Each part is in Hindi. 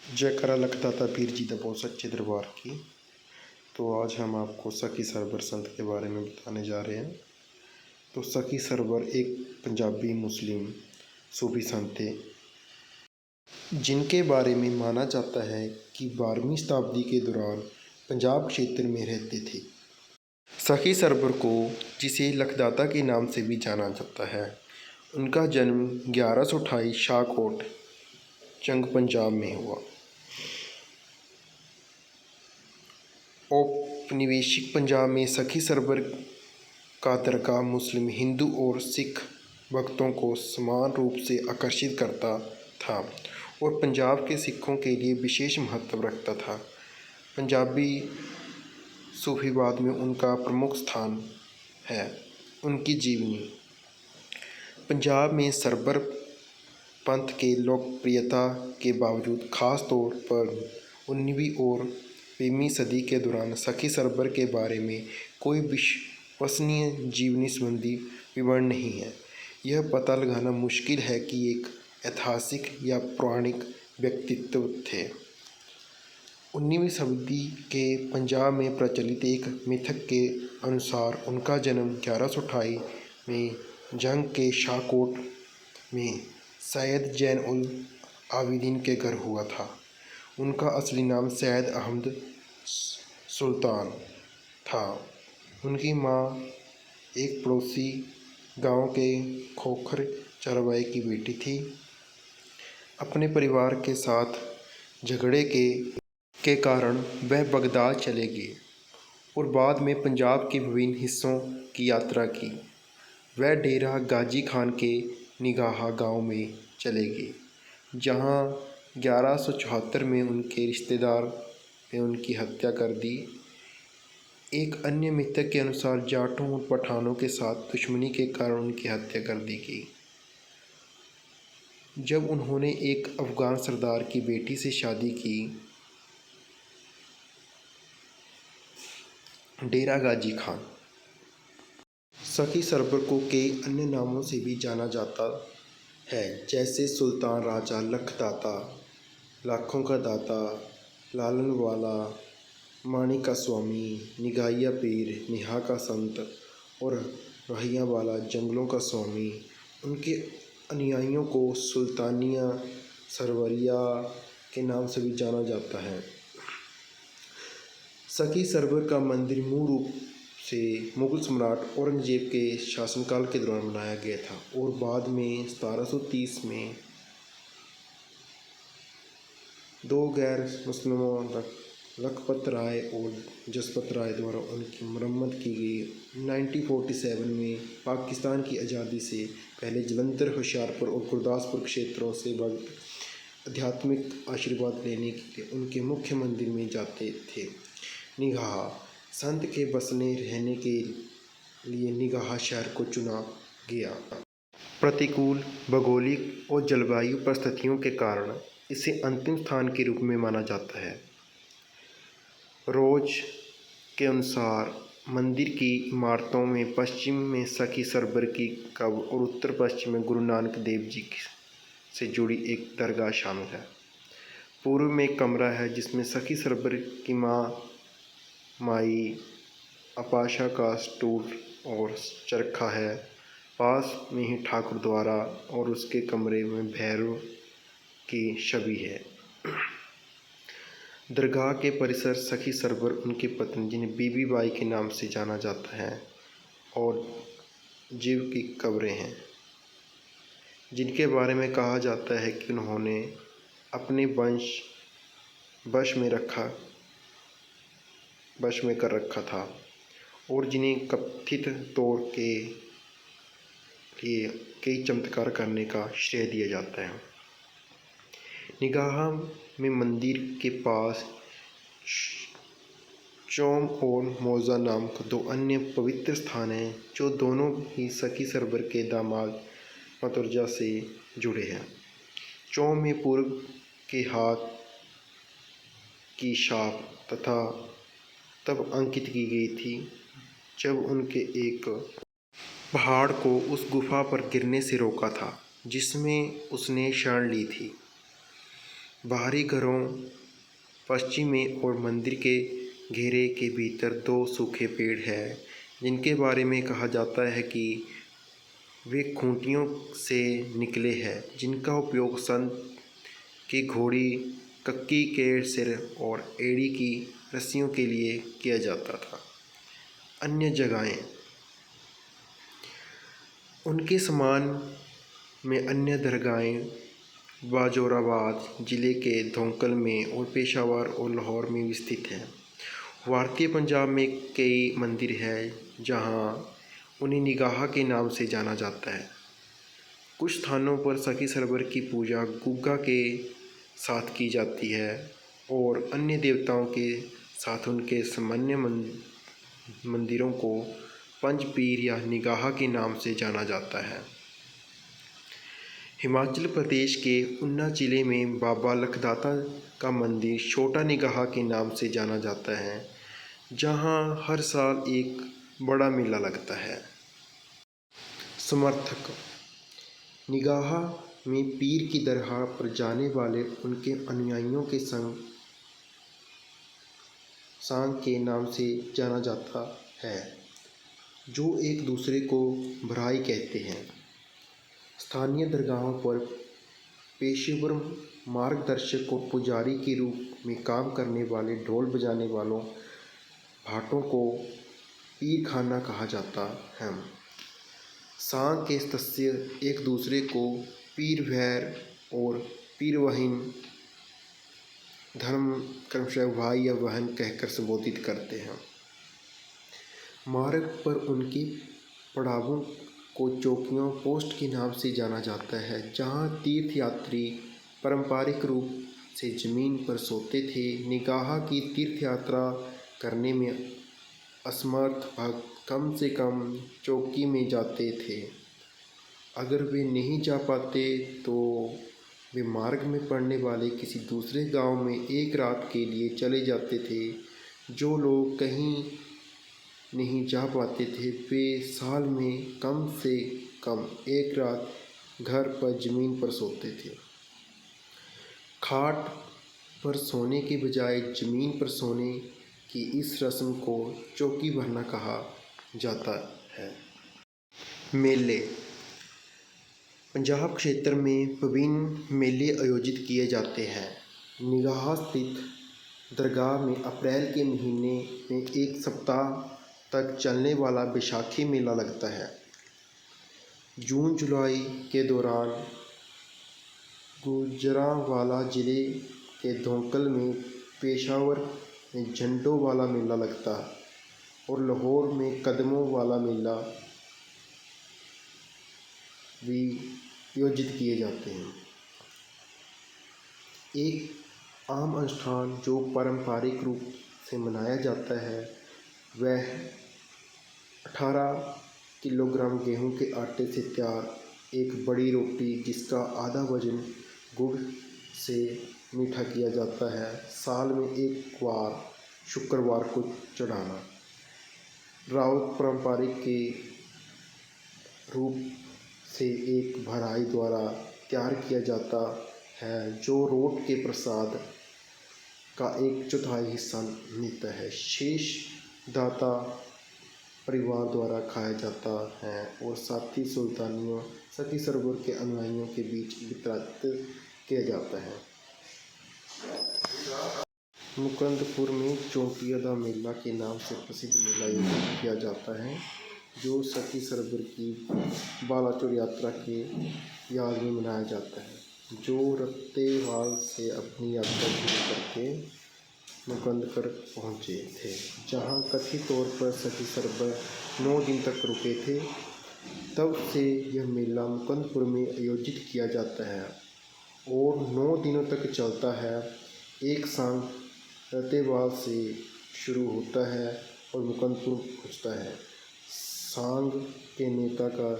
जयकारा लखदाता पीर जी द बहुत सच्चे दरबार की। तो आज हम आपको सखी सरवर संत के बारे में बताने जा रहे हैं। तो सखी सरवर एक पंजाबी मुस्लिम सूफी संत थे, जिनके बारे में माना जाता है कि 12वीं शताब्दी के दौरान पंजाब क्षेत्र में रहते थे। सखी सरवर को, जिसे लखदाता के नाम से भी जाना जाता है, उनका जन्म 1128 शाहकोट चंग पंजाब में हुआ। औपनिवेशिक पंजाब में सखी सरवर का दरगाह मुस्लिम, हिंदू और सिख भक्तों को समान रूप से आकर्षित करता था और पंजाब के सिखों के लिए विशेष महत्व रखता था। पंजाबी सूफीवाद में उनका प्रमुख स्थान है। उनकी जीवनी। पंजाब में सरवर पंथ के लोकप्रियता के बावजूद, खास तौर पर 19वीं और 20वीं सदी के दौरान, सखी सरवर के बारे में कोई विश्वसनीय जीवनी संबंधी विवरण नहीं है। यह पता लगाना मुश्किल है कि एक ऐतिहासिक या पौराणिक व्यक्तित्व थे। 19वीं सदी के पंजाब में प्रचलित एक मिथक के अनुसार उनका जन्म 1128 में जंग के शाहकोट में सैयद जैन उल आबिदीन के घर हुआ था। उनका असली नाम सैयद अहमद सुल्तान था। उनकी मां एक पड़ोसी गांव के खोखर चरवाहे की बेटी थी। अपने परिवार के साथ झगड़े के कारण वह बगदाद चले गए और बाद में पंजाब के विभिन्न हिस्सों की यात्रा की। वह डेरा गाजी खान के निगाहा गांव में चले गए, जहां 1174 में उनके रिश्तेदार ने उनकी हत्या कर दी। एक अन्य मिथक के अनुसार जाटों और पठानों के साथ दुश्मनी के कारण उनकी हत्या कर दी गई, जब उन्होंने एक अफगान सरदार की बेटी से शादी की। डेरा गाजी खान। सखी सरवर को कई अन्य नामों से भी जाना जाता है, जैसे सुल्तान राजा लखदाता, लाखों का दाता, लालन वाला, माणी का स्वामी, निगाहिया पीर, निहा का संत और रहिया वाला, जंगलों का स्वामी। उनके अनुयायियों को सुल्तानिया सरवरिया के नाम से भी जाना जाता है। सखी सरवर का मंदिर मूल रूप से मुगल सम्राट औरंगजेब के शासनकाल के दौरान बनाया गया था और बाद में 1730 में दो गैर मुसलमान लखपत राय और जसपत राय द्वारा उनकी मरम्मत की गई। 1947 में पाकिस्तान की आज़ादी से पहले जलंधर, होशियारपुर और गुरदासपुर क्षेत्रों से भक्त आध्यात्मिक आशीर्वाद लेने के लिए उनके मुख्य मंदिर में जाते थे। निगाह। संत के बसने रहने के लिए निगाह शहर को चुना गया। प्रतिकूल भौगोलिक और जलवायु परिस्थितियों के कारण इसे अंतिम स्थान के रूप में माना जाता है। रोज के अनुसार मंदिर की इमारतों में पश्चिम में सखी सरवर की कब्र और उत्तर पश्चिम में गुरु नानक देव जी से जुड़ी एक दरगाह शामिल है। पूर्व में एक कमरा है जिसमें सखी सरवर की माई अपाशा का स्टूल और चरखा है। पास में ही ठाकुर द्वारा और उसके कमरे में भैरव की छवि है। दरगाह के परिसर सखी सरवर, उनकी पत्नी जिन्हें बीबी बाई के नाम से जाना जाता है, और जीव की कब्रें हैं, जिनके बारे में कहा जाता है कि उन्होंने अपने वंश वश में कर रखा था और जिन्हें कथित तौर के लिए कई चमत्कार करने का श्रेय दिया जाता है। निगाह में मंदिर के पास चौम और मौजा नामक दो अन्य पवित्र स्थान हैं, जो दोनों ही सखी सरवर के दामाद मतुर्जा से जुड़े हैं। चौम में पूर्व के हाथ की छाप तथा तब अंकित की गई थी जब उनके एक पहाड़ को उस गुफा पर गिरने से रोका था जिसमें उसने शरण ली थी। बाहरी घरों पश्चिम में और मंदिर के घेरे के भीतर 2 सूखे पेड़ हैं, जिनके बारे में कहा जाता है कि वे खूंटियों से निकले हैं, जिनका उपयोग संत की घोड़ी, कक्की के सिर और एड़ी की रस्सियों के लिए किया जाता था। अन्य जगहें उनके समान में अन्य दरगाहें बाजोराबाद जिले के धौंकल में और पेशावर और लाहौर में भी स्थित हैं। भारतीय पंजाब में कई मंदिर हैं जहां उन्हें निगाह के नाम से जाना जाता है। कुछ स्थानों पर सखी सरवर की पूजा गुग्गा के साथ की जाती है और अन्य देवताओं के साथ उनके सामान्य मंदिरों को पंजपीर या निगाह के नाम से जाना जाता है। हिमाचल प्रदेश के ऊना जिले में बाबा लखदाता का मंदिर छोटा निगाह के नाम से जाना जाता है, जहां हर साल एक बड़ा मेला लगता है। समर्थक निगाह में पीर की दरगाह पर जाने वाले उनके अनुयायियों के सांग के नाम से जाना जाता है, जो एक दूसरे को भराई कहते हैं। स्थानीय दरगाहों पर पेशेवर मार्गदर्शक और पुजारी के रूप में काम करने वाले ढोल बजाने वालों भाटों को पीर खाना कहा जाता है। सांग के सदस्य एक दूसरे को पीर भैर और पीरवहिन धर्म क्रमशः भाई या बहन कहकर संबोधित करते हैं। मार्ग पर उनकी पड़ावों को चौकियों पोस्ट के नाम से जाना जाता है, जहां तीर्थयात्री पारंपरिक रूप से जमीन पर सोते थे। निगाह की तीर्थ यात्रा करने में असमर्थ भक्त कम से कम चौकी में जाते थे। अगर वे नहीं जा पाते तो वे मार्ग में पड़ने वाले किसी दूसरे गांव में एक रात के लिए चले जाते थे। जो लोग कहीं नहीं जा पाते थे वे साल में कम से कम एक रात घर पर ज़मीन पर सोते थे। खाट पर सोने के बजाय ज़मीन पर सोने की इस रस्म को चौकी भरना कहा जाता है। मेले पंजाब क्षेत्र में विभिन्न मेले आयोजित किए जाते हैं। निगाह स्थित दरगाह में अप्रैल के महीने में एक सप्ताह तक चलने वाला बैसाखी मेला लगता है। जून जुलाई के दौरान गुजरांवाला जिले के धौंकल में, पेशावर में झंडों वाला मेला लगता है और लाहौर में कदमों वाला मेला भी आयोजित किए जाते हैं। एक आम अनुष्ठान जो पारंपरिक रूप से मनाया जाता है वह 18 किलोग्राम गेहूं के आटे से तैयार एक बड़ी रोटी, जिसका आधा वजन गुड़ से मीठा किया जाता है, साल में एक बार शुक्रवार को चढ़ाना। राउत पारंपरिक के रूप से एक भराई द्वारा तैयार किया जाता है, जो रोट के प्रसाद का 1/4 हिस्सा मिलता है। शेष दाता परिवार द्वारा खाया जाता है और साथी सुल्तानियों सखी सरवर के अनुयायियों के बीच वितरित किया जाता है। मुकंदपुर में चौंटिया दा मेला के नाम से प्रसिद्ध मेला आयोजित किया जाता है, जो सखी सरवर की बालाचोर यात्रा के याद में मनाया जाता है, जो रत्तेवाल से अपनी यात्रा शुरू करके मुकंदपुर पहुँचे थे, जहां कथित तौर पर सखी सरवर 9 दिन तक रुके थे। तब से यह मेला मुकंदपुर में आयोजित किया जाता है और 9 दिनों तक चलता है। एक सांग रत्तेवाल से शुरू होता है और मुकंदपुर पहुँचता है। सांग के नेता का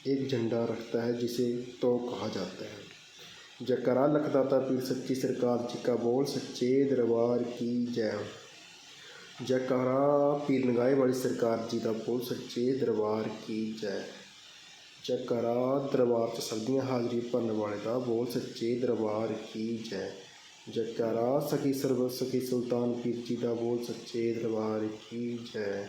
एक झंडा रखता है जिसे तो कहा जाता है। जयकारा लखदाता पीर सच्ची सरकार जी का बोल सच्चे दरबार की जय। जयकारा पीर नगाए वाली सरकार जी का बोल सच्चे दरबार की जय। ਜੈਕਾਰਾ ਦਰਬਾਰ 'ਚ ਸਭ ਦੀਆਂ ਹਾਜ਼ਰੀ ਭਰਨ ਵਾਲੇ ਦਾ ਬੋਲ ਸੱਚੇ ਦਰਬਾਰ ਕੀ ਜੈ। ਜੈਕਾਰਾ ਸਖੀ ਸਰਬਤ ਸਖੀ ਸੁਲਤਾਨ ਪੀਰ ਜੀ ਦਾ ਬੋਲ ਸੱਚੇ ਦਰਬਾਰ ਕੀ ਜੈ।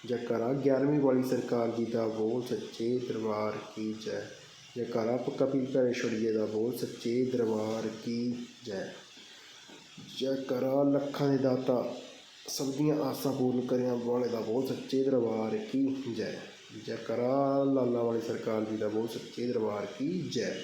ਜੈਕਾਰਾ 11ਵੀਂ ਵਾਲੀ ਸਰਕਾਰ ਜੀ ਦਾ ਬੋਲ ਸੱਚੇ ਦਰਬਾਰ ਕੀ ਜੈ। ਜੈਕਾਰਾ ਕਪਿਲ ਪਰਮੇਸ਼ਵਰੀਏ ਦਾ ਬੋਲ ਸੱਚੇ ਦਰਬਾਰ ਕੀ ਜੈ। ਜੈਕਾਰਾ ਲੱਖਾਂ ਦੇ ਦਾਤਾ ਸਭ ਦੀਆਂ ਆਸਾਂ ਪੂਰਨ ਕਰਨ ਵਾਲੇ ਦਾ ਬੋਲ ਸੱਚੇ ਦਰਬਾਰ ਕੀ ਜੈ। ਜੈਕਾਰਾ ਲਾਲਾ ਵਾਲੀ ਸਰਕਾਰ ਜੀ ਦਾ ਬੋਲ ਸੱਚੇ ਦਰਬਾਰ ਕੀ ਜੈ।